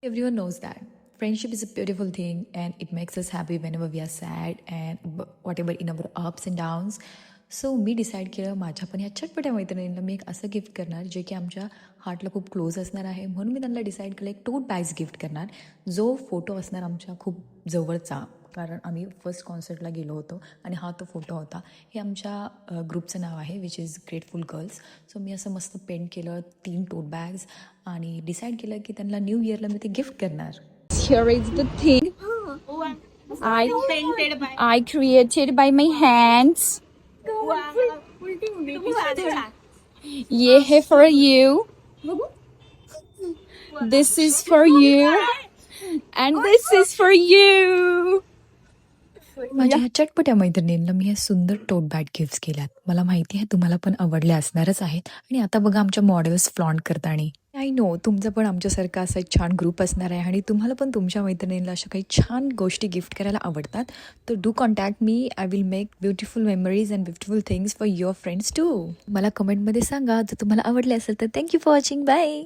Everyone knows that. Friendship is a beautiful thing and it makes us happy whenever we are sad and whatever in our ups and downs. So me decide केलं माझ्या पण ह्या चटपट्या मैत्रिणींना मी एक असं gift करणार जे की आमच्या हार्टला खूप क्लोज असणार आहे. म्हणून मी त्यांना डिसाईड केलं एक टोट बॅग्स गिफ्ट करणार जो फोटो असणार आमच्या खूप जवळचा, कारण आम्ही फर्स्ट कॉन्सर्टला गेलो होतो आणि हा तो फोटो होता. हे आमच्या ग्रुपचं नाव आहे which is grateful girls. So मी असं मस्त पेंट केलं 3 टोट बॅग्स आणि डिसाईड केलं की त्यांना न्यू इयरला मी ते गिफ्ट करणार. Here is the thing I created by my hands. ये है for you. This is for you. And this is for you. माझ्या ह्या चटपट्या मैत्रिणींना मी हे सुंदर टोट बॅग गिफ्ट केल्यात. मला माहिती आहे तुम्हाला पण आवडले असणारच आहेत. आणि आता बघा आमच्या मॉडेल्स फ्लॉन्ट करताना. आय नो तुमचा पण आमच्यासारखा असा एक छान ग्रुप असणार आहे आणि तुम्हाला पण तुमच्या मैत्रिणींना अशा काही छान गोष्टी गिफ्ट करायला आवडतात. तर do contact me. I will make beautiful memories and beautiful things for your friends too. मला कमेंटमध्ये सांगा जर तुम्हाला आवडले असेल तर. Thank you for watching. बाय.